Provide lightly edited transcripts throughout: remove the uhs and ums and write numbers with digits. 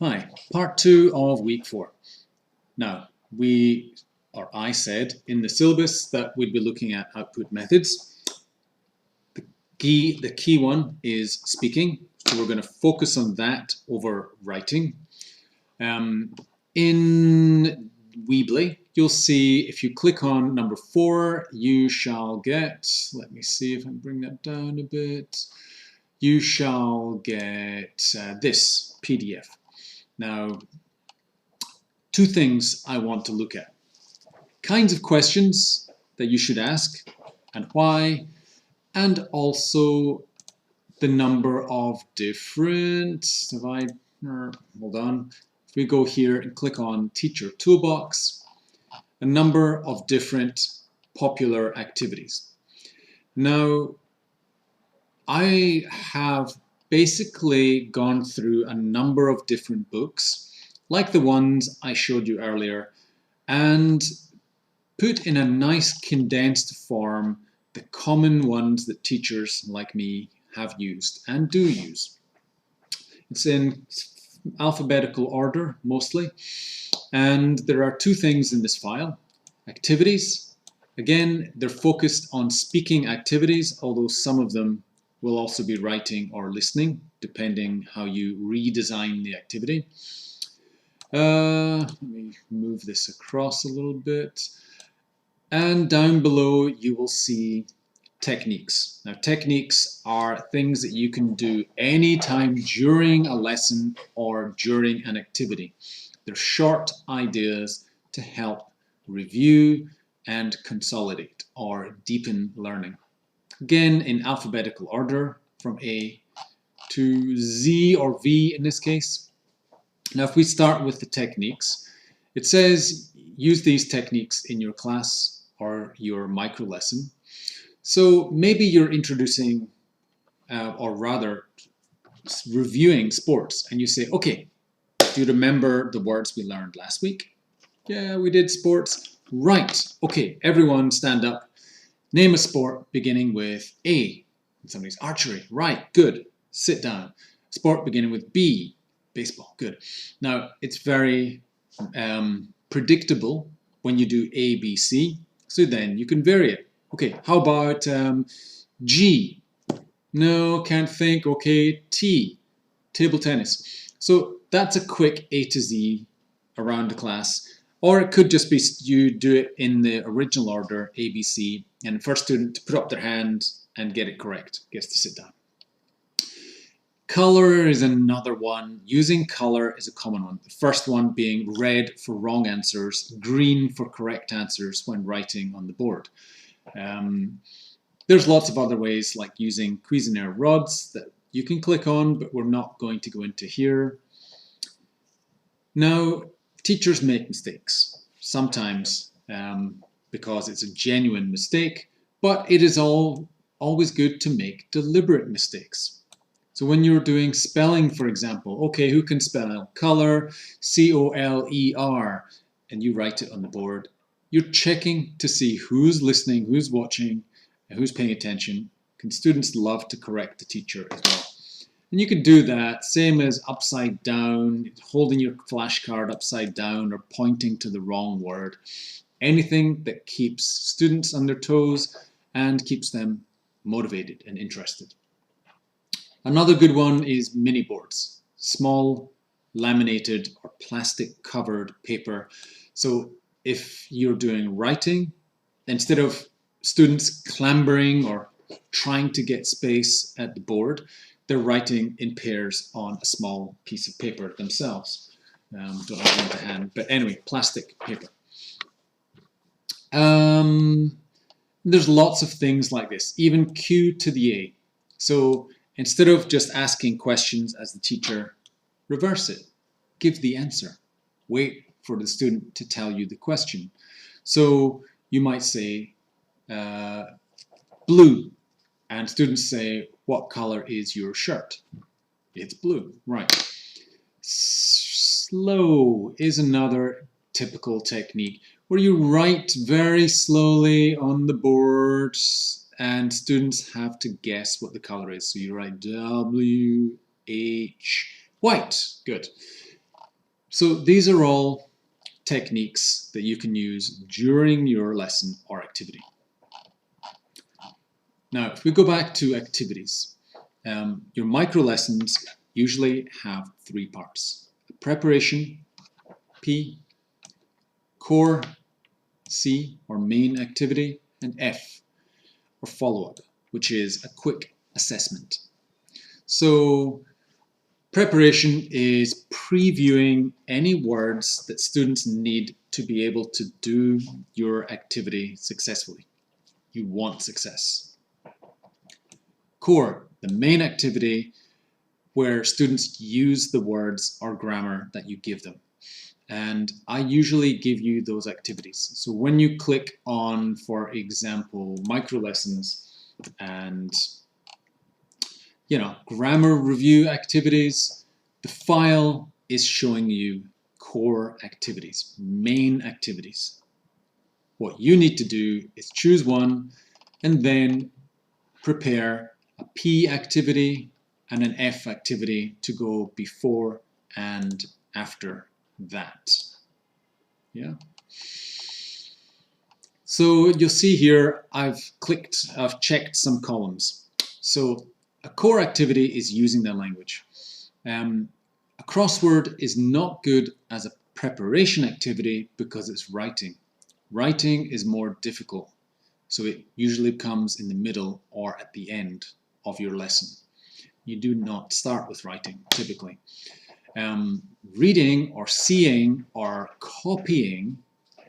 Hi, part 2 of week 4. Now, I said in the syllabus that we'd be looking at output methods. The key one is speaking, so we're going to focus on that over writing. In Weebly, you'll see if you click on number 4, you shall get, let me see if I can bring that down a bit, you shall get this PDF. Now, two things I want to look at. Kinds of questions that you should ask and why, and also the number of different, hold on, if we go here and click on Teacher Toolbox, a number of different popular activities. Now, I have basically gone through a number of different books, like the ones I showed you earlier, and put in a nice condensed form the common ones that teachers like me have used and do use. It's in alphabetical order, mostly, and there are two things in this file. Activities, again, they're focused on speaking activities, although some of them will also be writing or listening, depending how you redesign the activity. Let me move this across a little bit. And down below, you will see techniques. Now, techniques are things that you can do anytime during a lesson or during an activity. They're short ideas to help review and consolidate or deepen learning. Again, in alphabetical order, from A to Z, or V in this case. Now, if we start with the techniques, it says use these techniques in your class or your micro lesson. So maybe you're introducing, or rather reviewing sports, and you say, okay, do you remember the words we learned last week? Yeah, we did sports. Right, okay, everyone stand up. Name a sport beginning with A. Somebody's archery. Right, good. Sit down. Sport beginning with B. Baseball. Good. Now, it's very predictable when you do A, B, C. So then you can vary it. Okay, how about G? No, can't think. Okay, T. Table tennis. So that's a quick A to Z around the class. Or it could just be you do it in the original order, A, B, C, and the first student to put up their hand and get it correct gets to sit down. Color is another one. Using color is a common one. The first one being red for wrong answers, green for correct answers when writing on the board. There's lots of other ways, like using Cuisenaire rods that you can click on, but we're not going to go into here. Now, teachers make mistakes, sometimes because it's a genuine mistake, but it is always good to make deliberate mistakes. So when you're doing spelling, for example, okay, who can spell color, C-O-L-E-R, and you write it on the board, you're checking to see who's listening, who's watching, and who's paying attention. Students love to correct the teacher as well. And you can do that, same as upside down, holding your flashcard upside down or pointing to the wrong word. Anything that keeps students on their toes and keeps them motivated and interested. Another good one is mini boards, small laminated or plastic covered paper. So if you're doing writing, instead of students clambering or trying to get space at the board, they're writing in pairs on a small piece of paper themselves. Don't have one to hand, but anyway, plastic paper. There's lots of things like this, even Q to the A. So instead of just asking questions as the teacher, reverse it. Give the answer. Wait for the student to tell you the question. So you might say, blue. And students say, what color is your shirt? It's blue, right. Slow is another typical technique where you write very slowly on the board and students have to guess what the color is. So you write W, H, White, good. So these are all techniques that you can use during your lesson or activity. Now, if we go back to activities, your micro lessons usually have 3 parts. Preparation, P, core, C, or main activity, and F, or follow-up, which is a quick assessment. So preparation is previewing any words that students need to be able to do your activity successfully. You want success. Core, the main activity where students use the words or grammar that you give them. And I usually give you those activities. So when you click on, for example, micro lessons and grammar review activities, the file is showing you core activities, main activities. What you need to do is choose one and then prepare a P activity and an F activity to go before and after that. Yeah. So you'll see here I've checked some columns. So a core activity is using the language. A crossword is not good as a preparation activity because it's writing. Writing is more difficult, so it usually comes in the middle or at the end of your lesson. You do not start with writing, typically. Reading or seeing or copying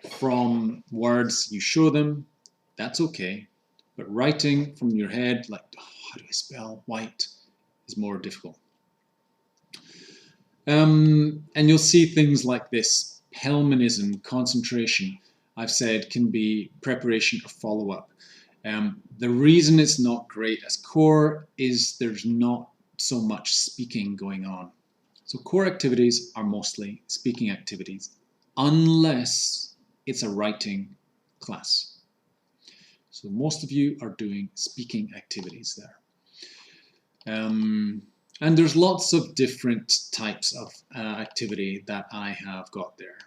from words you show them, that's okay. But writing from your head, like, how do I spell white, is more difficult. And you'll see things like this. Pelmanism, concentration, I've said can be preparation or follow-up. The reason it's not great as core is there's not so much speaking going on. So core activities are mostly speaking activities, unless it's a writing class. So most of you are doing speaking activities there. And there's lots of different types of activity that I have got there.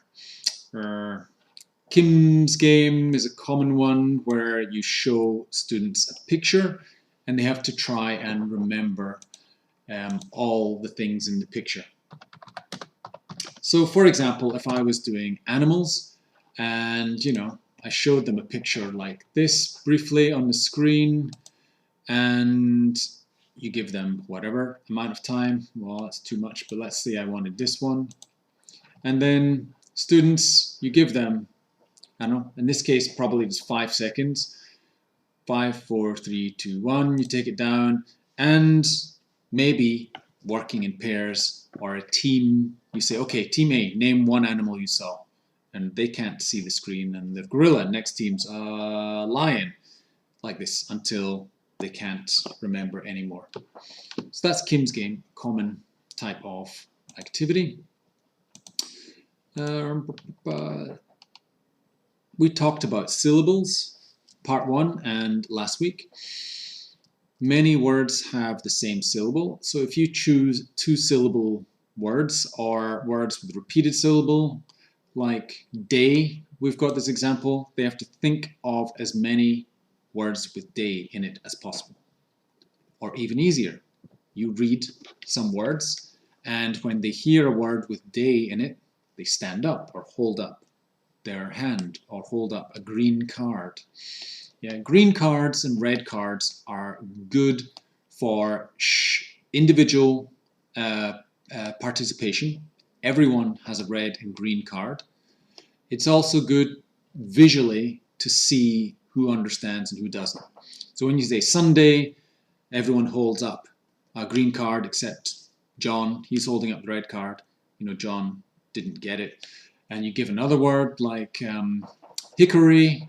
Kim's game is a common one where you show students a picture and they have to try and remember all the things in the picture. So for example, if I was doing animals and I showed them a picture like this briefly on the screen, and you give them whatever amount of time. Well, that's too much, but let's say I wanted this one. And then students, you give them, I don't know, in this case, probably just 5 seconds. 5, 4, 3, 2, 1, you take it down, and maybe working in pairs or a team, you say, okay, team A, name one animal you saw. And they can't see the screen, and the gorilla, next team's lion, like this, until they can't remember anymore. So that's Kim's game, common type of activity. We talked about syllables, part 1 and last week. Many words have the same syllable, so if you choose 2-syllable words or words with repeated syllable, like day, we've got this example, they have to think of as many words with day in it as possible. Or even easier, you read some words, and when they hear a word with day in it, they stand up or hold up their hand or hold up a green card. Yeah, green cards and red cards are good for individual participation. Everyone has a red and green card. It's also good visually to see who understands and who doesn't. So when you say Sunday, everyone holds up a green card except John. He's holding up the red card. John didn't get it. And you give another word like hickory,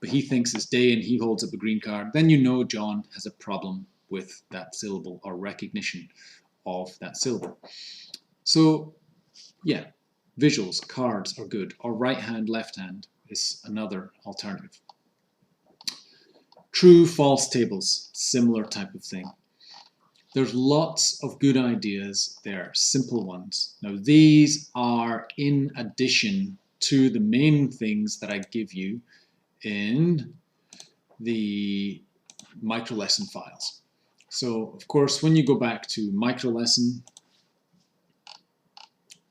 but he thinks it's day and he holds up a green card. Then John has a problem with that syllable or recognition of that syllable. So yeah, visuals, cards are good. Or right hand, left hand is another alternative. True, false tables, similar type of thing. There's lots of good ideas there, simple ones. Now these are in addition to the main things that I give you in the micro lesson files. So of course, when you go back to micro lesson,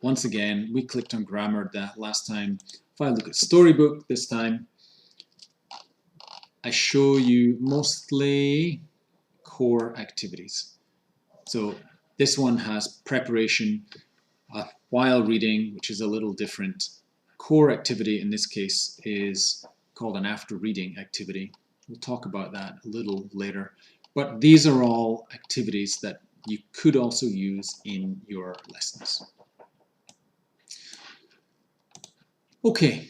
once again, we clicked on grammar that last time. If I look at storybook this time, I show you mostly core activities. So this one has preparation while reading, which is a little different. Core activity in this case is called an after reading activity. We'll talk about that a little later. But these are all activities that you could also use in your lessons. Okay,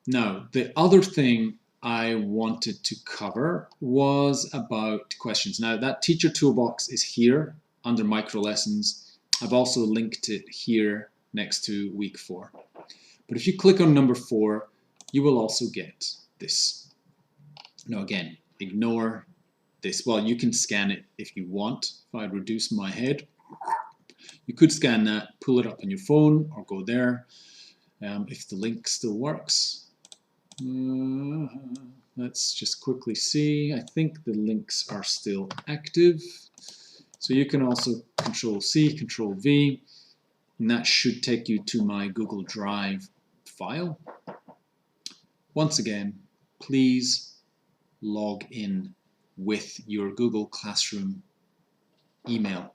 now the other thing I wanted to cover was about questions. Now that teacher toolbox is here under micro lessons. I've also linked it here next to week 4. But if you click on number 4, you will also get this. Now again, ignore this. Well, you can scan it if you want. If I reduce my head, you could scan that, pull it up on your phone, or go there. If the link still works. Let's just quickly see. I think the links are still active. So you can also Control-C, Control-V, and that should take you to my Google Drive file. Once again, please log in with your Google Classroom email.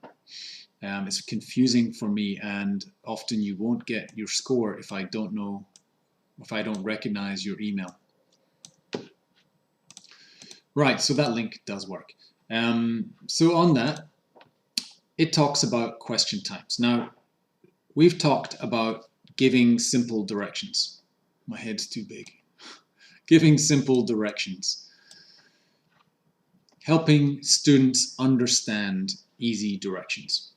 It's confusing for me, and often you won't get your score if I don't recognize your email. Right, so that link does work. So on that, it talks about question types. Now, we've talked about giving simple directions. My head's too big. Giving simple directions. Helping students understand easy directions.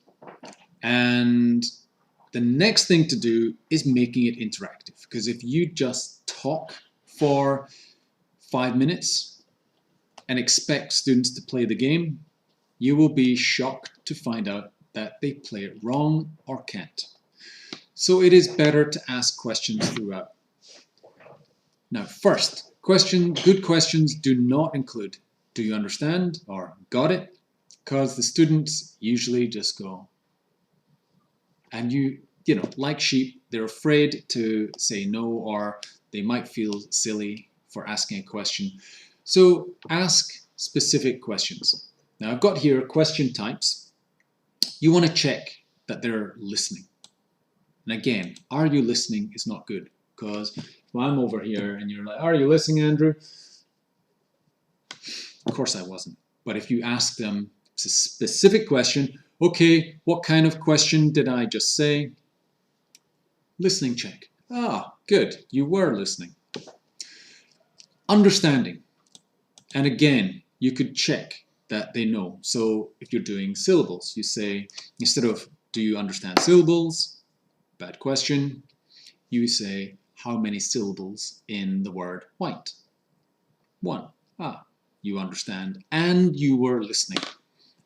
And the next thing to do is making it interactive, because if you just talk for 5 minutes and expect students to play the game, you will be shocked to find out that they play it wrong or can't. So it is better to ask questions throughout. Now first, good questions do not include, do you understand or got it? Because the students usually just go, and you know, like sheep, they're afraid to say no, or they might feel silly for asking a question. So ask specific questions. Now I've got here question types. You want to check that they're listening. And again, are you listening is not good, because if I'm over here and you're like, are you listening, Andrew? Of course I wasn't. But if you ask them a specific question, okay, what kind of question did I just say? Listening check. Ah, good, you were listening. Understanding. And again, you could check that they know. So if you're doing syllables, you say, instead of, do you understand syllables? Bad question. You say, how many syllables in the word white? 1. Ah, you understand and you were listening.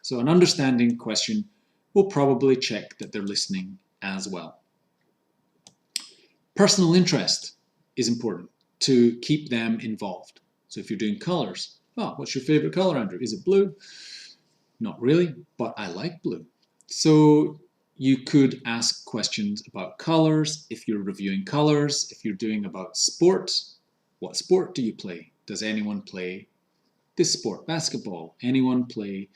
So an understanding question will probably check that they're listening as well. Personal interest is important to keep them involved. So if you're doing colors, oh, what's your favorite color, Andrew? Is it blue? Not really, but I like blue. So you could ask questions about colors if you're reviewing colors. If you're doing about sport, what sport do you play? Does anyone play this sport? Basketball? Anyone play,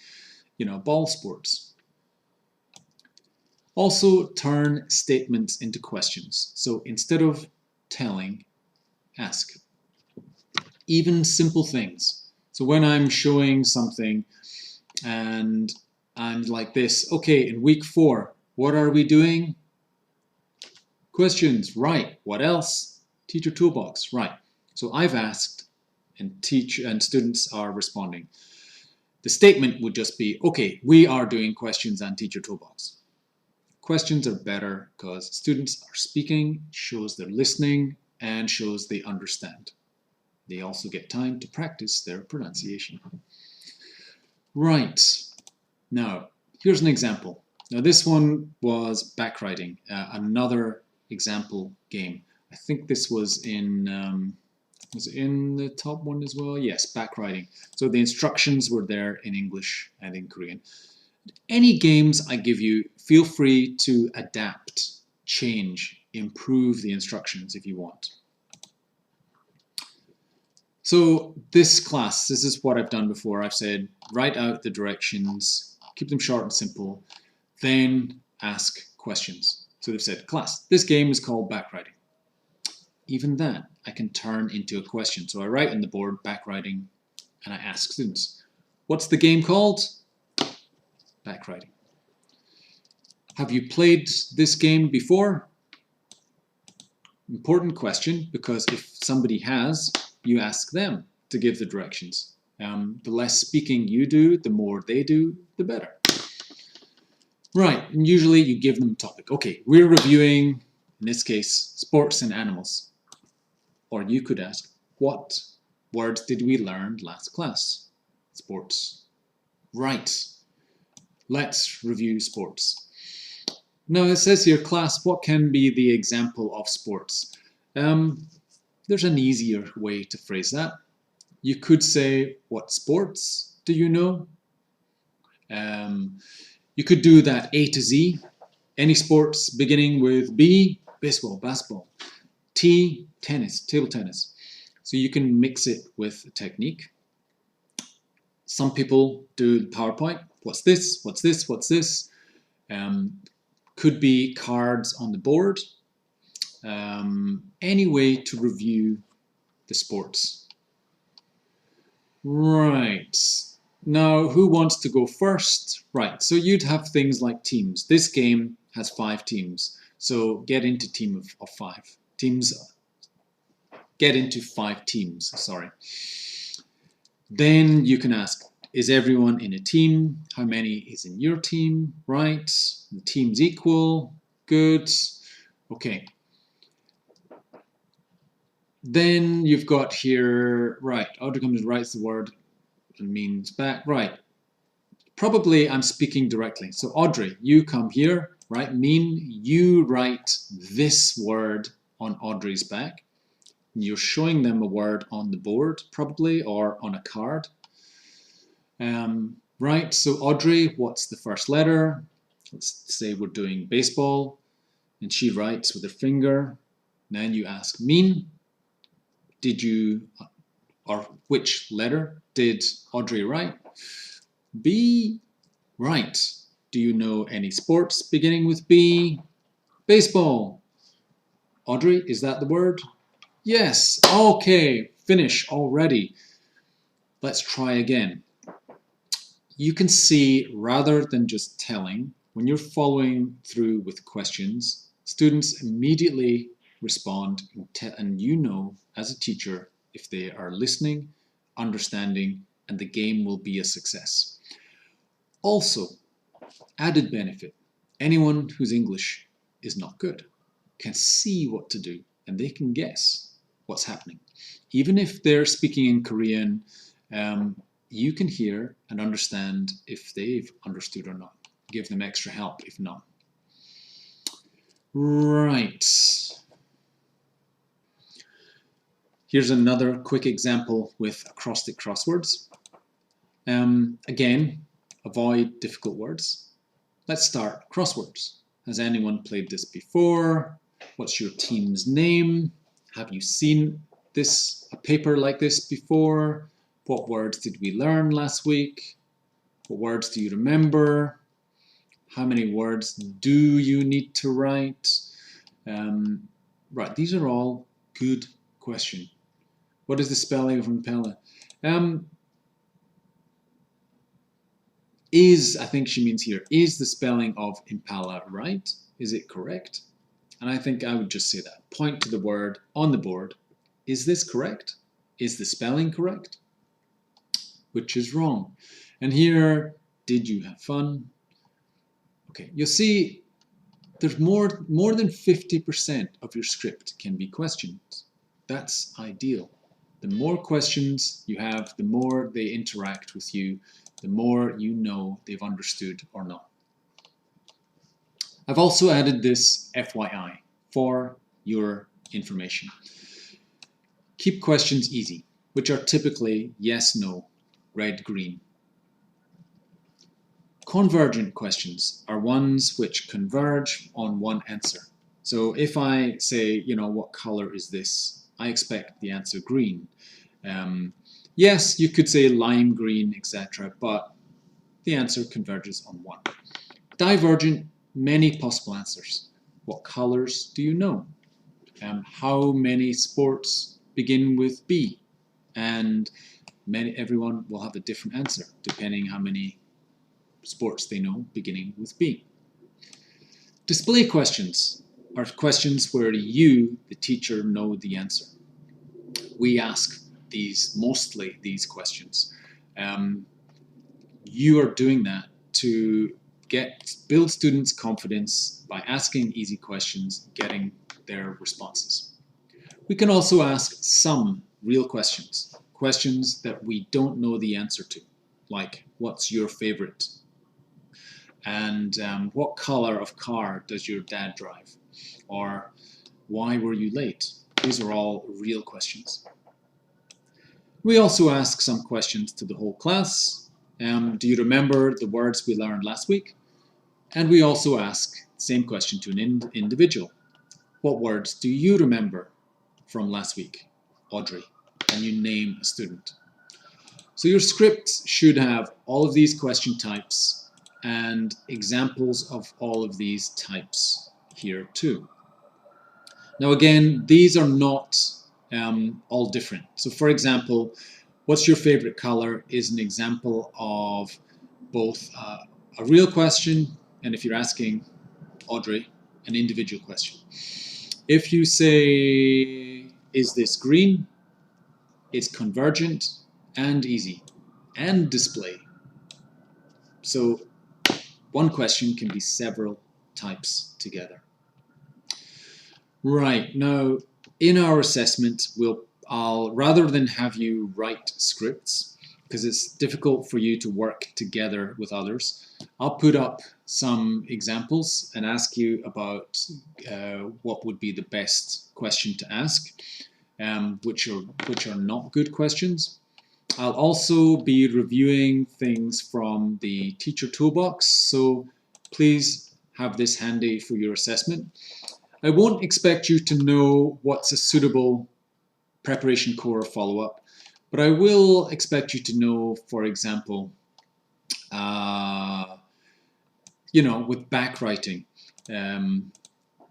ball sports? Also turn statements into questions. So instead of telling, ask. Even simple things. So when I'm showing something and I'm like this, okay, in week 4, what are we doing? Questions, right. What else? Teacher toolbox, right. So I've asked and students are responding. The statement would just be, okay, we are doing questions and teacher toolbox. Questions are better because students are speaking, shows they're listening, and shows they understand. They also get time to practice their pronunciation. Right. Now, Here's an example. Now this one was backwriting, another example game. I think this was in the top one as well? Yes, backwriting. So the instructions were there in English and in Korean. Any games I give you, feel free to adapt, change, improve the instructions if you want. So this class, this is what I've done before. I've said, write out the directions, keep them short and simple, then ask questions. So they've said, class, this game is called backwriting. Even that, I can turn into a question. So I write on the board, backwriting, and I ask students, what's the game called? Backwriting. Have you played this game before? Important question, because if somebody has, you ask them to give the directions. The less speaking you do, the more they do, the better. Right, and usually you give them a topic. Okay, we're reviewing, in this case, sports and animals. Or you could ask, what words did we learn last class? Sports. Right, let's review sports. Now it says here, class, what can be the example of sports? There's an easier way to phrase that. You could say, what sports do you know? You could do that A to Z. Any sports beginning with B, baseball, basketball. T, tennis, table tennis. So you can mix it with a technique. Some people do PowerPoint. What's this? What's this? What's this? Could be cards on the board. Any way to review the sports. Right. Now, who wants to go first? Right, so you'd have things like teams. This game has 5 teams. So get into team of 5. Teams, get into 5 teams, sorry. Then you can ask, is everyone in a team? How many is in your team? Right, the team's equal, good, okay. Then you've got here, right, Audrey comes and writes the word and means back, right. Probably I'm speaking directly. So Audrey, you come here, right, you write this word on Audrey's back. You're showing them a word on the board, probably, or on a card. Right, so Audrey, what's the first letter? Let's say we're doing baseball, and she writes with her finger. Then you ask did you, or which letter did Audrey write? B, right. Do you know any sports beginning with B? Baseball. Audrey, is that the word? Yes, okay, finish already. Let's try again. You can see, rather than just telling, when you're following through with questions, students immediately respond and you know, as a teacher, if they are listening, understanding, and the game will be a success. Also, added benefit, anyone whose English is not good can see what to do and they can guess what's happening. Even if they're speaking in Korean, you can hear and understand if they've understood or not. Give them extra help if not. Right. Here's another quick example with acrostic crosswords. Again, avoid difficult words. Let's start crosswords. Has anyone played this before? What's your team's name? Have you seen a paper like this before? What words did we learn last week? What words do you remember? How many words do you need to write? Right, these are all good questions. What is the spelling of impala? I think she means here, is the spelling of impala right? Is it correct? And I think I would just say that. Point to the word on the board. Is this correct? Is the spelling correct? Which is wrong? And here, did you have fun? Okay, you'll see there's more than 50% of your script can be questions. That's ideal. The more questions you have, the more they interact with you, the more you know they've understood or not. I've also added this FYI for your information. Keep questions easy, which are typically yes, no, red, green. Convergent questions are ones which converge on one answer. So if I say, what color is this? I expect the answer green. Yes, you could say lime green, etc., but the answer converges on one. Divergent, many possible answers. What colors do you know? How many sports begin with B? And everyone will have a different answer depending how many sports they know beginning with B. Display questions are questions where you, the teacher, know the answer. We ask mostly these questions. You are doing that to build students' confidence by asking easy questions, getting their responses. We can also ask some real questions, questions that we don't know the answer to, like what's your favorite? And what color of car does your dad drive? Or why were you late? These are all real questions. We also ask some questions to the whole class. Do you remember the words we learned last week? And we also ask the same question to an individual. What words do you remember from last week, Audrey? And you name a student. So your script should have all of these question types and examples of all of these types here too. Now again, these are not all different. So for example, what's your favorite color is an example of both a real question and, if you're asking Audrey, an individual question. If you say, is this green? It's convergent and easy and display. So one question can be several types together. Right, now in our assessment, I'll rather than have you write scripts, because it's difficult for you to work together with others, I'll put up some examples and ask you about what would be the best question to ask, which are not good questions. I'll also be reviewing things from the teacher toolbox, so please have this handy for your assessment. I won't expect you to know what's a suitable preparation core follow-up, but I will expect you to know, for example, with backwriting,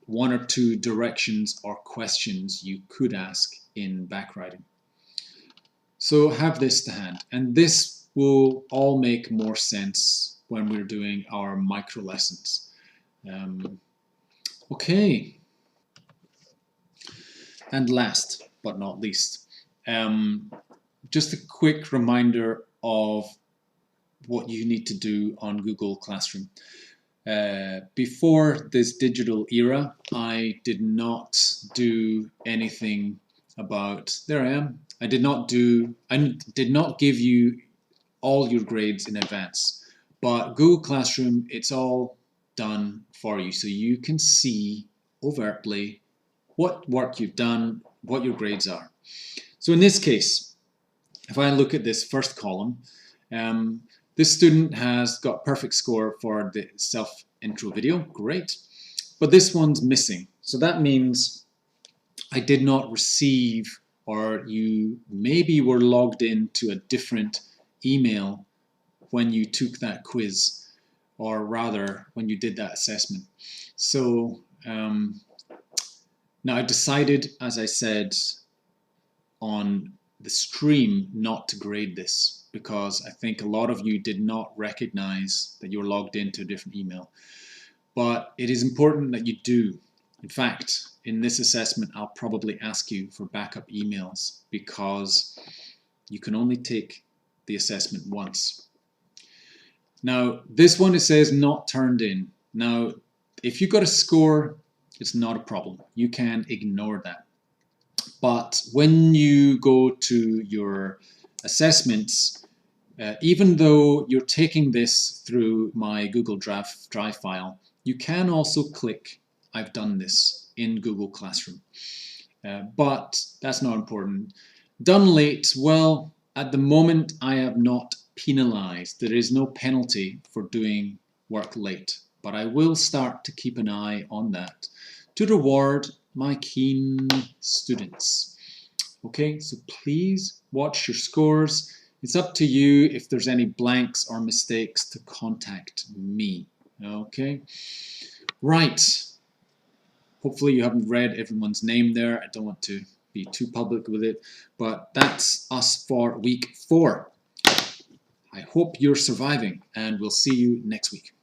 one or two directions or questions you could ask in backwriting. So have this to hand, and this will all make more sense when we're doing our micro lessons. Okay. And last but not least, just a quick reminder of what you need to do on Google Classroom. Before this digital era, I did not do anything about, there I am. I did not give you all your grades in advance, but Google Classroom, it's all done for you. So you can see overtly what work you've done, what your grades are. So in this case, if I look at this first column, this student has got perfect score for the self-intro video, great, but this one's missing. So that means I did not receive, or you maybe were logged into a different email when you took that quiz, or rather when you did that assessment. So now I decided, as I said, on the stream not to grade this, because I think a lot of you did not recognize that you were logged into a different email. But it is important that you do. In fact, in this assessment, I'll probably ask you for backup emails, because you can only take the assessment once. Now, this one, it says not turned in. Now, if you got a score, it's not a problem. You can ignore that. But when you go to your assessments, even though you're taking this through my Google Drive file, You can also click I've done this in Google Classroom, but that's not important. Done late, well, at the moment I have not penalized. There is no penalty for doing work late, but I will start to keep an eye on that to reward my keen students. Okay, so please watch your scores. It's up to you if there's any blanks or mistakes to contact me. Okay, right. Hopefully you haven't read everyone's name there. I don't want to be too public with it, but that's us for week 4. I hope you're surviving, and we'll see you next week.